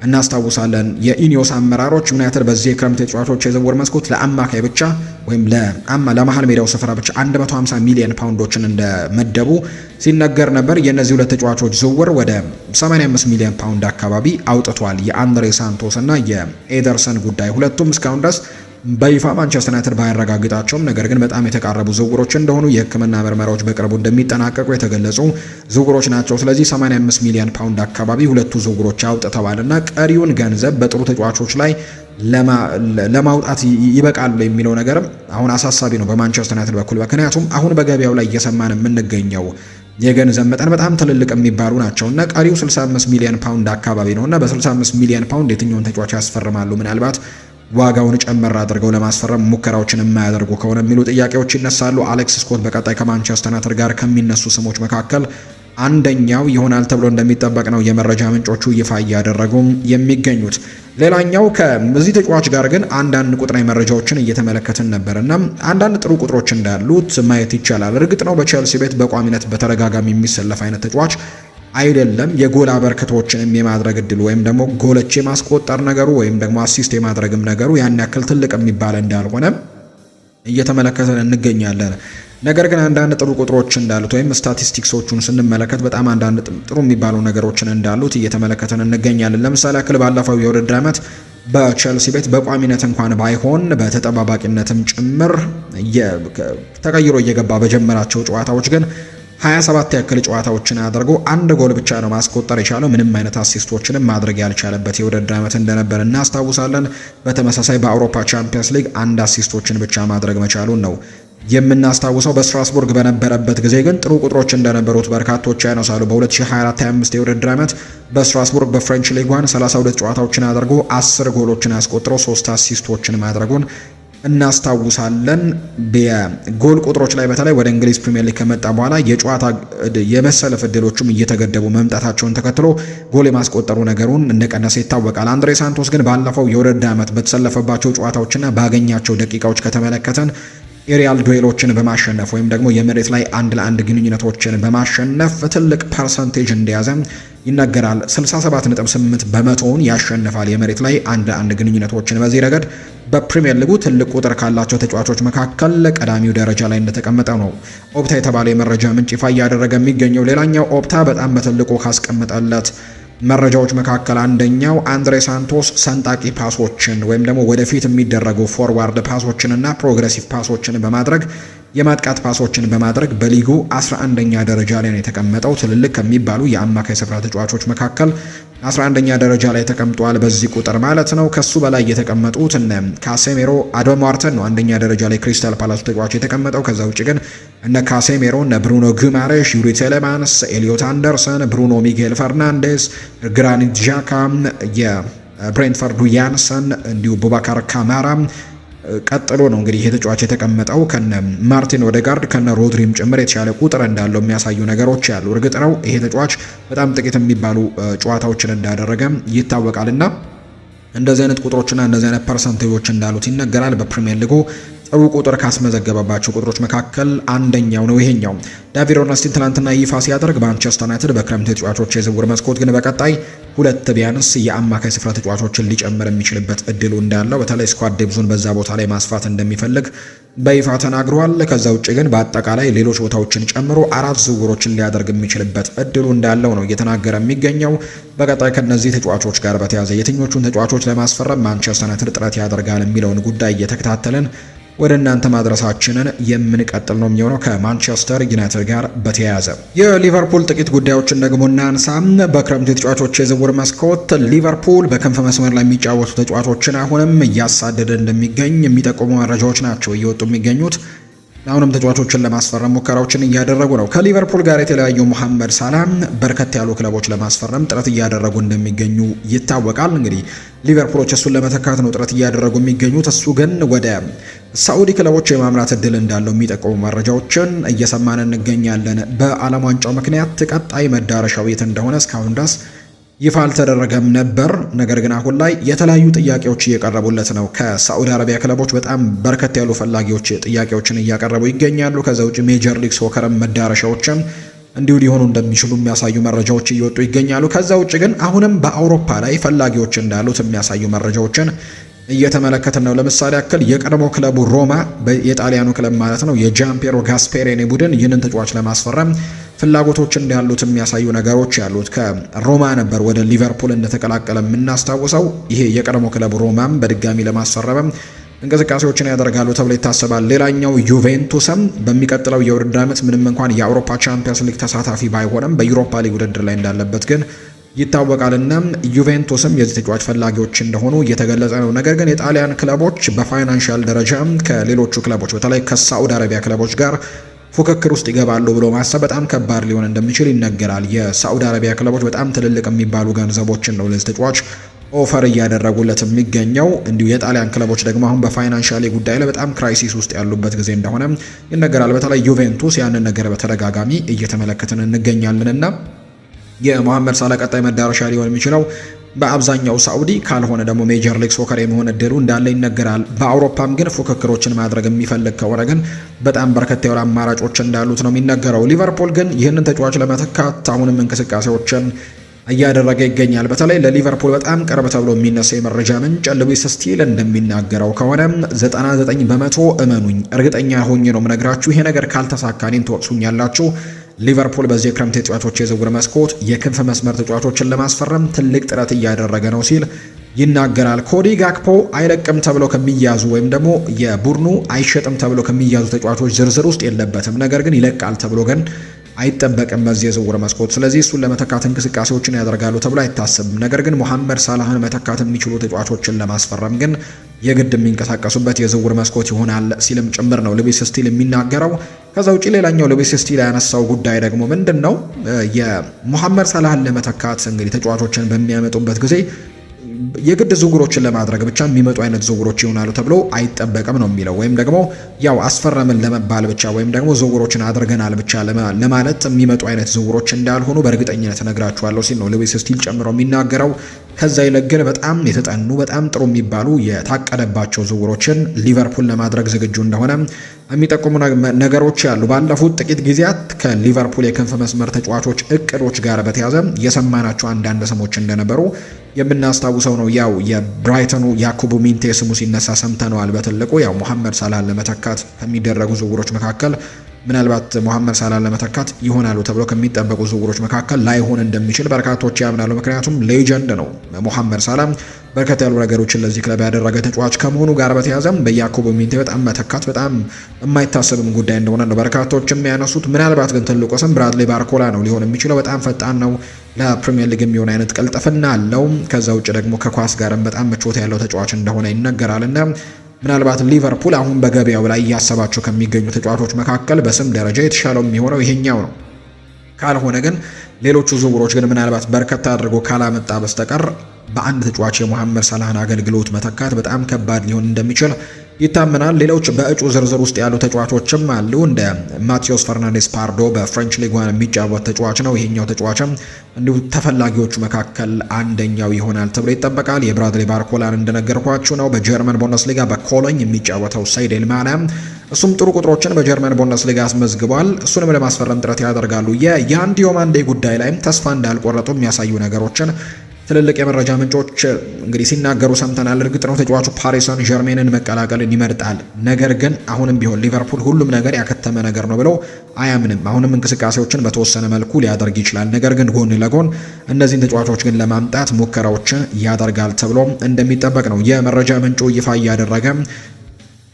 እናስታውሳለን። የኢኒዮስ አመራሮች ዩናይትድ በዚህ የክረምት ተጫዋቾች የዝውውር መስኮት ለአማካይ ብቻ ወይም ለመሃል ሜዳው ስፍራ ብቻ 150 ሚሊዮን ፓውንዶችን እንደመደቡ ሲነገር ነበር። የእነዚህ ሁለት ተጫዋቾች ዝውውር ወደ 85 ሚሊዮን ፓውንድ አካባቢ አውጥቷል። የአንድሬ ሳንቶስ እና የኤደርሰን ጉዳይ ሁለቱም እስካሁን ድረስ በይፋ ማንቸስተር ዩናይትድ ባያረጋግጣቸውም ነገር ግን በጣም የተቃረቡ ዝውውሮች እንደሆኑ የሕክምና ምርመራዎች በቅርቡ እንደሚጠናቀቁ የተገለጹ ዝውውሮች ናቸው። ስለዚህ 85 ሚሊዮን ፓውንድ አካባቢ ሁለቱ ዝውውሮች አውጥተዋልና ቀሪውን ገንዘብ በጥሩ ተጫዋቾች ላይ ለማውጣት ይበቃሉ የሚለው ነገርም አሁን አሳሳቢ ነው በማንቸስተር ዩናይትድ በኩል። ምክንያቱም አሁን በገበያው ላይ እየሰማን የምንገኘው የገንዘብ መጠን በጣም ትልልቅ የሚባሉ ናቸውና ቀሪው 65 ሚሊዮን ፓውንድ አካባቢ ነውና በ65 ሚሊዮን ፓውንድ የትኛውን ተጫዋች ያስፈርማሉ? ምናልባት ዋጋውን ጨመር አድርገው ለማስፈረም ሙከራዎችን የማያደርጉ ከሆነ የሚሉ ጥያቄዎች ይነሳሉ። አሌክስ ስኮት በቀጣይ ከማንቸስተር ዩናይትድ ጋር ከሚነሱ ስሞች መካከል አንደኛው ይሆናል ተብሎ እንደሚጠበቅ ነው የመረጃ ምንጮቹ ይፋ እያደረጉ የሚገኙት። ሌላኛው ከዚህ ተጫዋች ጋር ግን አንዳንድ ቁጥራዊ መረጃዎችን እየተመለከትን ነበር እና አንዳንድ ጥሩ ቁጥሮች እንዳሉት ማየት ይቻላል። እርግጥ ነው በቼልሲ ቤት በቋሚነት በተደጋጋሚ የሚሰለፍ አይነት ተጫዋች አይደለም። የጎል አበርክቶችንም የማድረግ እድሉ ወይም ደግሞ ጎሎች የማስቆጠር ነገሩ ወይም ደግሞ አሲስት የማድረግም ነገሩ ያን ያክል ትልቅ የሚባል እንዳልሆነ እየተመለከተን እንገኛለን። ነገር ግን አንዳንድ ጥሩ ቁጥሮች እንዳሉት ወይም ስታቲስቲክሶቹን ስንመለከት በጣም አንዳንድ ጥሩ የሚባሉ ነገሮችን እንዳሉት እየተመለከተን እንገኛለን። ለምሳሌ ያክል ባለፈው የውድድር ዓመት በቼልሲ ቤት በቋሚነት እንኳን ባይሆን በተጠባባቂነትም ጭምር ተቀይሮ እየገባ በጀመራቸው ጨዋታዎች ግን 27 ያክል ጨዋታዎችን አድርጎ አንድ ጎል ብቻ ነው ማስቆጠር የቻለው። ምንም አይነት አሲስቶችንም ማድረግ ያልቻለበት የውድድር ዓመት እንደነበር እናስታውሳለን። በተመሳሳይ በአውሮፓ ቻምፒየንስ ሊግ አንድ አሲስቶችን ብቻ ማድረግ መቻሉን ነው የምናስታውሰው። በስትራስቡርግ በነበረበት ጊዜ ግን ጥሩ ቁጥሮች እንደነበሩት በርካቶች ያነሳሉ። በ2024-25 የውድድር ዓመት በስትራስቡርግ በፍሬንች ሊግ 1 32 ጨዋታዎችን አድርጎ 10 ጎሎችን አስቆጥሮ 3 አሲስቶችን ማድረጉን እናስታውሳለን። በጎል ቁጥሮች ላይ በተለይ ወደ እንግሊዝ ፕሪሚየር ሊግ ከመጣ በኋላ የጨዋታ የመሰለፍ እድሎቹም እየተገደቡ መምጣታቸውን ተከትሎ ጎል የማስቆጠሩ ነገሩን እንደቀነሰ ይታወቃል። አንድሬ ሳንቶስ ግን ባለፈው የውድድር ዓመት በተሰለፈባቸው ጨዋታዎችና ባገኛቸው ደቂቃዎች ከተመለከተን ኤሪያል ዱዌሎችን በማሸነፍ ወይም ደግሞ የመሬት ላይ 1 ለ1 ግንኙነቶችን በማሸነፍ ትልቅ ፐርሰንቴጅ እንደያዘ ይነገራል። 67.8 በመቶውን ያሸንፋል የመሬት ላይ 1 ለ1 ግንኙነቶችን። በዚህ ረገድ በፕሪሚየር ሊጉ ትልቅ ቁጥር ካላቸው ተጫዋቾች መካከል ቀዳሚው ደረጃ ላይ እንደተቀመጠ ነው ኦፕታ የተባለ የመረጃ ምንጭ ይፋ እያደረገ የሚገኘው። ሌላኛው ኦፕታ በጣም በትልቁ ካስቀመጠለት መረጃዎች መካከል አንደኛው አንድሬ ሳንቶስ ሰንጣቂ ፓሶችን ወይም ደግሞ ወደፊት የሚደረጉ ፎርዋርድ ፓሶችን እና ፕሮግሬሲቭ ፓሶችን በማድረግ የማጥቃት ፓሶችን በማድረግ በሊጉ 11ኛ ደረጃ ላይ ነው የተቀመጠው። ትልልቅ ከሚባሉ የአማካይ ስፍራ ተጫዋቾች መካከል 11ኛ ደረጃ ላይ ተቀምጧል በዚህ ቁጥር ማለት ነው። ከሱ በላይ የተቀመጡት እነ ካሴሜሮ፣ አዶም ዋርተን ነው አንደኛ ደረጃ ላይ ክሪስታል ፓላስ ተጫዋች የተቀመጠው። ከዛ ውጭ ግን እነ ካሴሜሮ፣ እነ ብሩኖ ጉማሬሽ፣ ዩሪ ቴሌማንስ፣ ኤሊዮት አንደርሰን፣ ብሩኖ ሚጌል ፈርናንዴስ፣ ግራኒት ዣካ፣ የብሬንትፈርዱ ያንሰን እንዲሁ ቡባካር ካማራ ቀጥሎ ነው እንግዲህ ይሄ ተጫዋች የተቀመጠው። ከነ ማርቲን ኦዴጋርድ ከነ ሮድሪም ጭምር የተሻለ ቁጥር እንዳለው የሚያሳዩ ነገሮች ያሉ። እርግጥ ነው ይሄ ተጫዋች በጣም ጥቂት የሚባሉ ጨዋታዎችን እንዳደረገ ይታወቃልና እንደዚህ አይነት ቁጥሮችና እንደዚህ አይነት ፐርሰንቴጆች እንዳሉት ይነገራል። በፕሪሚየር ሊጉ ጥሩ ቁጥር ካስመዘገበባቸው ቁጥሮች መካከል አንደኛው ነው ይሄኛው። ዳቪድ ኦርንስቲን ትናንትና ይፋ ሲያደርግ ማንቸስተር ዩናይትድ በክረምት ተጫዋቾች የዝውውር መስኮት ግን በቀጣይ 2 ቢያንስ የአማካይ ስፍራ ተጫዋቾችን ሊጨምር የሚችልበት እድሉ እንዳለው በተለይ ስኳድ ዴብዙን በዛ ቦታ ላይ ማስፋት እንደሚፈልግ በይፋ ተናግሯል። ከዛ ውጭ ግን በአጠቃላይ ሌሎች ቦታዎችን ጨምሮ 4 ዝውውሮችን ሊያደርግ የሚችልበት እድሉ እንዳለው ነው እየተናገረ የሚገኘው። በቀጣይ ከነዚህ ተጫዋቾች ጋር በተያያዘ የትኞቹን ተጫዋቾች ለማስፈረም ማንቸስተር ዩናይትድ ጥረት ያደርጋል የሚለውን ጉዳይ እየተከታተልን ወደ እናንተ ማድረሳችንን የምንቀጥል ነው የሚሆነው። ከማንቸስተር ዩናይትድ ጋር በተያያዘ የሊቨርፑል ጥቂት ጉዳዮችን ደግሞ እናንሳ። በክረምት የተጫዋቾች የዝውውር መስኮት ሊቨርፑል በክንፍ መስመር ላይ የሚጫወቱ ተጫዋቾችን አሁንም እያሳደደ እንደሚገኝ የሚጠቁሙ መረጃዎች ናቸው እየወጡ የሚገኙት። አሁንም ተጫዋቾችን ለማስፈረም ሙከራዎችን እያደረጉ ነው። ከሊቨርፑል ጋር የተለያዩ መሐመድ ሳላህ በርከት ያሉ ክለቦች ለማስፈረም ጥረት እያደረጉ እንደሚገኙ ይታወቃል። እንግዲህ ሊቨርፑሎች እሱን ለመተካት ነው ጥረት እያደረጉ የሚገኙት። እሱ ግን ወደ ሳዑዲ ክለቦች የማምራት እድል እንዳለው የሚጠቁሙ መረጃዎችን እየሰማን እንገኛለን። በዓለም ዋንጫው ምክንያት ቀጣይ መዳረሻው የት እንደሆነ እስካሁን ድረስ ይፋ አልተደረገም ነበር። ነገር ግን አሁን ላይ የተለያዩ ጥያቄዎች እየቀረቡለት ነው። ከሳዑዲ አረቢያ ክለቦች በጣም በርከት ያሉ ፈላጊዎች ጥያቄዎችን እያቀረቡ ይገኛሉ። ከዛ ውጭ ሜጀር ሊግ ሶከርም መዳረሻዎችም እንዲሁ ሊሆኑ እንደሚችሉ የሚያሳዩ መረጃዎች እየወጡ ይገኛሉ። ከዛ ውጭ ግን አሁንም በአውሮፓ ላይ ፈላጊዎች እንዳሉት የሚያሳዩ መረጃዎችን እየተመለከትን ነው። ለምሳሌ ያክል የቀድሞ ክለቡ ሮማ የጣሊያኑ ክለብ ማለት ነው የጃምፔሮ ጋስፔሬኒ ቡድን ይህንን ተጫዋች ለማስፈረም ፍላጎቶች እንዳሉት የሚያሳዩ ነገሮች ያሉት። ከሮማ ነበር ወደ ሊቨርፑል እንደተቀላቀለ የምናስታውሰው። ይሄ የቀድሞ ክለብ ሮማም በድጋሚ ለማስፈረም እንቅስቃሴዎችን ያደርጋሉ ተብሎ ይታሰባል። ሌላኛው ዩቬንቱስም በሚቀጥለው የውድድር ዓመት ምንም እንኳን የአውሮፓ ቻምፒየንስ ሊግ ተሳታፊ ባይሆንም በዩሮፓ ሊግ ውድድር ላይ እንዳለበት ግን ይታወቃልና ዩቬንቱስም የዚህ ተጫዋች ፈላጊዎች እንደሆኑ እየተገለጸ ነው። ነገር ግን የጣሊያን ክለቦች በፋይናንሻል ደረጃ ከሌሎቹ ክለቦች በተለይ ከሳዑዲ አረቢያ ክለቦች ጋር ፉክክር ውስጥ ይገባሉ ብሎ ማሰብ በጣም ከባድ ሊሆን እንደሚችል ይነገራል። የሳዑዲ አረቢያ ክለቦች በጣም ትልልቅ የሚባሉ ገንዘቦችን ነው ለዚህ ተጫዋች ኦፈር እያደረጉለት የሚገኘው። እንዲሁ የጣሊያን ክለቦች ደግሞ አሁን በፋይናንሻሊ ጉዳይ ላይ በጣም ክራይሲስ ውስጥ ያሉበት ጊዜ እንደሆነ ይነገራል። በተለይ ዩቬንቱስ ያንን ነገር በተደጋጋሚ እየተመለከትን እንገኛለንና የሞሐመድ ሳላ ቀጣይ መዳረሻ ሊሆን የሚችለው በአብዛኛው ሳዑዲ ካልሆነ ደግሞ ሜጀር ሊግ ሶከር የመሆን እድሉ እንዳለ ይነገራል። በአውሮፓም ግን ፉክክሮችን ማድረግ የሚፈልግ ከሆነ ግን በጣም በርከት ያሉ አማራጮች እንዳሉት ነው የሚነገረው። ሊቨርፑል ግን ይህንን ተጫዋች ለመተካት አሁንም እንቅስቃሴዎችን እያደረገ ይገኛል። በተለይ ለሊቨርፑል በጣም ቅርብ ተብሎ የሚነሳው የመረጃ ምንጭ ሉዊስ ስቲል እንደሚናገረው ከሆነ 99 በመቶ እመኑኝ፣ እርግጠኛ ሆኜ ነው የምነግራችሁ፣ ይሄ ነገር ካልተሳካ እኔን ትወቅሱኛላችሁ። ሊቨርፑል በዚህ የክረምት ተጫዋቾች የዝውውር መስኮት የክንፍ መስመር ተጫዋቾችን ለማስፈረም ትልቅ ጥረት እያደረገ ነው ሲል ይናገራል። ኮዲ ጋክፖ አይለቅም ተብሎ ከሚያዙ ወይም ደግሞ የቡድኑ አይሸጥም ተብሎ ከሚያዙ ተጫዋቾች ዝርዝር ውስጥ የለበትም። ነገር ግን ይለቃል ተብሎ ግን አይጠበቅም በዚህ የዝውውር መስኮት። ስለዚህ እሱን ለመተካት እንቅስቃሴዎችን ያደርጋሉ ተብሎ አይታሰብም። ነገር ግን ሞሐመድ ሳላህን መተካት የሚችሉ ተጫዋቾችን ለማስፈረም ግን የግድ የሚንቀሳቀሱበት የዝውውር መስኮት ይሆናል ሲልም ጭምር ነው ሉዊስ ስቲል የሚናገረው። ከዛ ውጪ ሌላኛው ሉዊስ ስቲል ያነሳው ጉዳይ ደግሞ ምንድነው? የሞሐመድ ሳላህን ለመተካት እንግዲህ ተጫዋቾችን በሚያመጡበት ጊዜ የግድ ዝውውሮችን ለማድረግ ብቻ የሚመጡ አይነት ዝውውሮች ይሆናሉ ተብሎ አይጠበቅም ነው የሚለው። ወይም ደግሞ ያው አስፈረምን ለመባል ብቻ ወይም ደግሞ ዝውውሮችን አድርገናል ብቻ ለማለት የሚመጡ አይነት ዝውውሮች እንዳልሆኑ በእርግጠኝነት እነግራችኋለሁ ሲል ነው ሉዊስ ስቲል ጨምሮ የሚናገረው። ከዛ ይልቅ ግን በጣም የተጠኑ በጣም ጥሩ የሚባሉ የታቀደባቸው ዝውውሮችን ሊቨርፑል ለማድረግ ዝግጁ እንደሆነ የሚጠቁሙ ነገሮች ያሉ። ባለፉት ጥቂት ጊዜያት ከሊቨርፑል የክንፍ መስመር ተጫዋቾች እቅዶች ጋር በተያያዘ የሰማናቸው አንዳንድ ስሞች እንደነበሩ የምናስታውሰው ነው። ያው የብራይተኑ ያኩቡ ሚንቴ ስሙ ሲነሳ ሰምተነዋል በትልቁ። ያው ሞሐመድ ሳላህን ለመተካት ከሚደረጉ ዝውውሮች መካከል ምናልባት ሞሐመድ ሳላህን ለመተካት ይሆናሉ ተብሎ ከሚጠበቁ ዝውውሮች መካከል ላይሆን እንደሚችል በርካቶች ያምናሉ። ምክንያቱም ሌጀንድ ነው ሞሐመድ ሳላህ፣ በርከት ያሉ ነገሮችን ለዚህ ክለብ ያደረገ ተጫዋች ከመሆኑ ጋር በተያያዘ በያኩቡ ሚንቴ በጣም መተካት በጣም የማይታሰብም ጉዳይ እንደሆነ ነው በርካቶች የሚያነሱት። ምናልባት ግን ትልቁ ስም ብራድሊ ባርኮላ ነው ሊሆን የሚችለው። በጣም ፈጣን ነው፣ ለፕሪሚየር ሊግ የሚሆን አይነት ቅልጥፍና አለው። ከዛ ውጭ ደግሞ ከኳስ ጋርም በጣም ምቾት ያለው ተጫዋች እንደሆነ ይነገራልና ምናልባት ሊቨርፑል አሁን በገበያው ላይ እያሰባቸው ከሚገኙ ተጫዋቾች መካከል በስም ደረጃ የተሻለው የሚሆነው ይሄኛው ነው። ካልሆነ ግን ሌሎቹ ዝውውሮች ግን ምናልባት በርከታ አድርጎ ካላመጣ በስተቀር በአንድ ተጫዋች የሞሐመድ ሳላህን አገልግሎት መተካት በጣም ከባድ ሊሆን እንደሚችል ይታመናል። ሌሎች በእጩ ዝርዝር ውስጥ ያሉ ተጫዋቾችም አሉ። እንደ ማቴዎስ ፈርናንዴስ ፓርዶ በፍሬንች ሊግ ዋን የሚጫወት ተጫዋች ነው። ይሄኛው ተጫዋችም እንዲሁ ተፈላጊዎቹ መካከል አንደኛው ይሆናል ተብሎ ይጠበቃል። የብራድሊ ባርኮላን እንደነገርኳችሁ ነው። በጀርመን ቡንደስሊጋ በኮሎኝ የሚጫወተው ሰይድ ኤልማና እሱም ጥሩ ቁጥሮችን በጀርመን ቡንደስሊጋ አስመዝግቧል። እሱንም ለማስፈረም ጥረት ያደርጋሉ። የያን ዲዮማንዴ ጉዳይ ላይም ተስፋ እንዳልቆረጡ የሚያሳዩ ነገሮችን ትልልቅ የመረጃ ምንጮች እንግዲህ ሲናገሩ ሰምተናል። እርግጥ ነው ተጫዋቹ ፓሪስ ሰን ዠርሜንን መቀላቀልን ይመርጣል። ነገር ግን አሁንም ቢሆን ሊቨርፑል ሁሉም ነገር ያከተመ ነገር ነው ብለው አያምንም። አሁንም እንቅስቃሴዎችን በተወሰነ መልኩ ሊያደርግ ይችላል። ነገር ግን ጎን ለጎን እነዚህን ተጫዋቾች ግን ለማምጣት ሙከራዎችን ያደርጋል ተብሎ እንደሚጠበቅ ነው የመረጃ ምንጩ ይፋ እያደረገ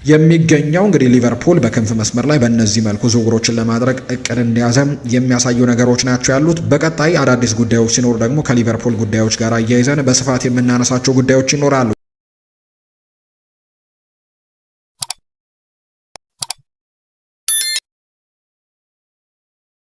የሚገኘው። እንግዲህ ሊቨርፑል በክንፍ መስመር ላይ በእነዚህ መልኩ ዝውውሮችን ለማድረግ እቅድ እንደያዘ የሚያሳዩ ነገሮች ናቸው ያሉት። በቀጣይ አዳዲስ ጉዳዮች ሲኖሩ ደግሞ ከሊቨርፑል ጉዳዮች ጋር አያይዘን በስፋት የምናነሳቸው ጉዳዮች ይኖራሉ።